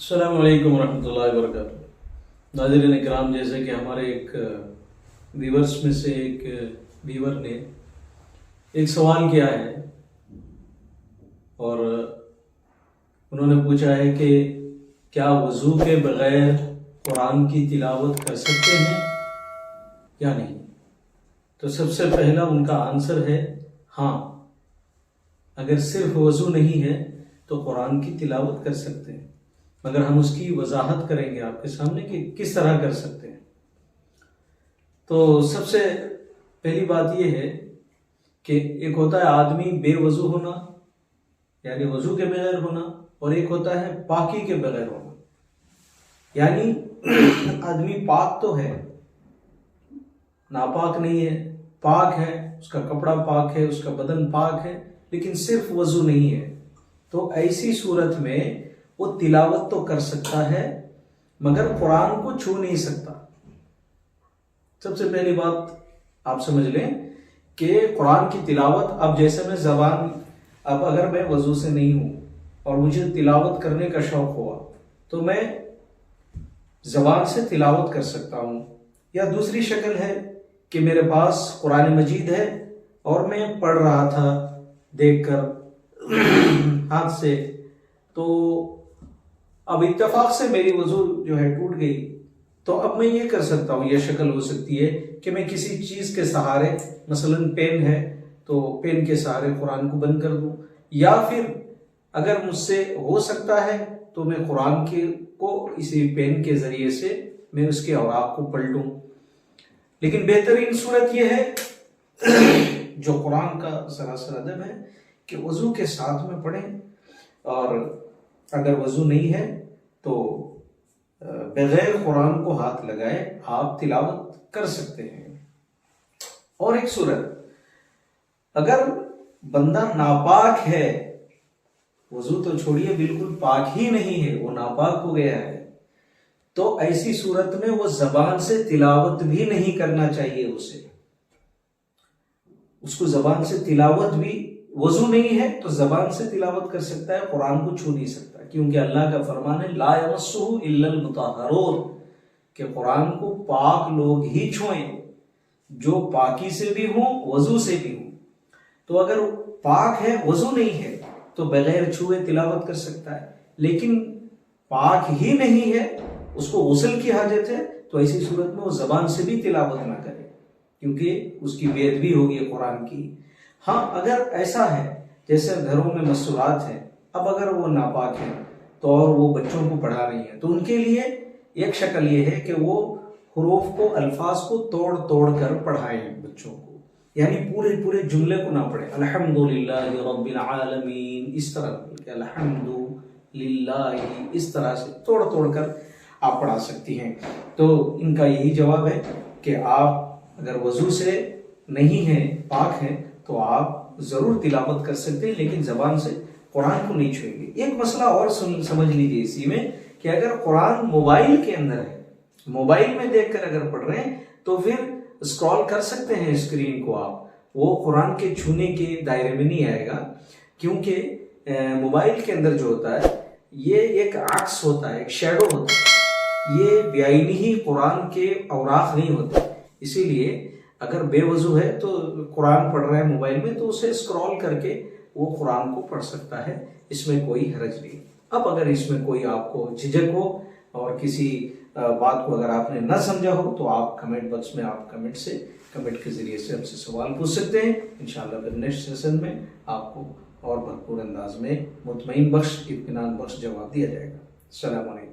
السلام علیکم ورحمۃ اللہ وبرکاتہ۔ ناظرین اکرام، جیسے کہ ہمارے ایک ویورز میں سے ایک ویور نے ایک سوال کیا ہے اور انہوں نے پوچھا ہے کہ کیا وضو کے بغیر قرآن کی تلاوت کر سکتے ہیں یا نہیں؟ تو سب سے پہلا ان کا آنسر ہے ہاں، اگر صرف وضو نہیں ہے تو قرآن کی تلاوت کر سکتے ہیں، مگر ہم اس کی وضاحت کریں گے آپ کے سامنے کہ کس طرح کر سکتے ہیں۔ تو سب سے پہلی بات یہ ہے کہ ایک ہوتا ہے آدمی بے وضو ہونا، یعنی وضو کے بغیر ہونا، اور ایک ہوتا ہے پاکی کے بغیر ہونا، یعنی آدمی پاک تو ہے، ناپاک نہیں ہے، پاک ہے، اس کا کپڑا پاک ہے، اس کا بدن پاک ہے، لیکن صرف وضو نہیں ہے۔ تو ایسی صورت میں وہ تلاوت تو کر سکتا ہے مگر قرآن کو چھو نہیں سکتا۔ سب سے پہلی بات آپ سمجھ لیں کہ قرآن کی تلاوت، اب جیسے میں اب اگر میں وضو سے نہیں ہوں اور مجھے تلاوت کرنے کا شوق ہوا تو میں زبان سے تلاوت کر سکتا ہوں، یا دوسری شکل ہے کہ میرے پاس قرآن مجید ہے اور میں پڑھ رہا تھا دیکھ کر ہاتھ سے، تو اب اتفاق سے میری وضو جو ہے ٹوٹ گئی، تو اب میں یہ کر سکتا ہوں، یہ شکل ہو سکتی ہے کہ میں کسی چیز کے سہارے، مثلا پین ہے تو پین کے سہارے قرآن کو بند کر دوں، یا پھر اگر مجھ سے ہو سکتا ہے تو میں قرآن کو اسی پین کے ذریعے سے میں اس کے اوراق کو پلٹوں۔ لیکن بہترین صورت یہ ہے جو قرآن کا سراسر ادب ہے کہ وضو کے ساتھ میں پڑھیں، اور اگر وضو نہیں ہے تو بغیر قرآن کو ہاتھ لگائے آپ تلاوت کر سکتے ہیں۔ اور ایک صورت، اگر بندہ ناپاک ہے، وضو تو چھوڑیے بالکل پاک ہی نہیں ہے، وہ ناپاک ہو گیا ہے، تو ایسی صورت میں وہ زبان سے تلاوت بھی نہیں کرنا چاہیے، اس کو زبان سے تلاوت بھی، وضو نہیں ہے تو زبان سے تلاوت کر سکتا ہے، قرآن کو چھو نہیں سکتا، کیونکہ اللہ کا فرمان ہے لا یمسہ الا المطہرون، کہ قرآن کو پاک لوگ ہی چھوئیں، جو پاکی سے بھی ہوں، وضو سے بھی ہوں۔ تو اگر پاک ہے، وضو نہیں ہے، تو بغیر چھوئے تلاوت کر سکتا ہے، لیکن پاک ہی نہیں ہے، اس کو غسل کی حاجت ہے، تو ایسی صورت میں وہ زبان سے بھی تلاوت نہ کرے، کیونکہ اس کی بے ادبی ہوگی قرآن کی۔ ہاں، اگر ایسا ہے جیسے گھروں میں مستورات ہیں، اب اگر وہ ناپاک ہیں تو اور وہ بچوں کو پڑھا رہی ہیں، تو ان کے لیے ایک شکل یہ ہے کہ وہ حروف کو، الفاظ کو توڑ توڑ کر پڑھائیں بچوں کو، یعنی پورے جملے کو نہ پڑھیں، الحمدللہ رب العالمین، اس طرح کہ الحمدللہ، اس طرح سے توڑ توڑ کر آپ پڑھا سکتی ہیں۔ تو ان کا یہی جواب ہے کہ آپ اگر وضو سے نہیں ہیں، پاک ہیں، تو آپ ضرور تلاوت کر سکتے ہیں، لیکن زبان سے قرآن کو نہیں چھوئیں گے۔ ایک مسئلہ اور سمجھ لیجیے اسی میں، کہ اگر قرآن موبائل کے اندر ہے، موبائل میں دیکھ کر اگر پڑھ رہے ہیں تو پھر اسکرول کر سکتے ہیں اسکرین کو آپ، وہ قرآن کے چھونے کے دائرے میں نہیں آئے گا، کیونکہ موبائل کے اندر جو ہوتا ہے یہ ایک عکس ہوتا ہے، ایک شیڈو ہوتا ہے، یہ بعینی ہی قرآن کے اوراق نہیں ہوتے، اسی لیے اگر بے وضو ہے تو قرآن پڑھ رہا ہے موبائل میں تو اسے اسکرول کر کے وہ قرآن کو پڑھ سکتا ہے، اس میں کوئی حرج نہیں۔ اب اگر اس میں کوئی آپ کو جھجک ہو اور کسی بات کو اگر آپ نے نہ سمجھا ہو تو آپ کمنٹ باکس میں آپ کمنٹ کے ذریعے سے ہم سے سوال پوچھ سکتے ہیں، انشاءاللہ پھر نیکسٹ سیشن میں آپ کو اور بھرپور انداز میں مطمئن بخش، اطمینان بخش جواب دیا جائے گا۔ السلام علیکم۔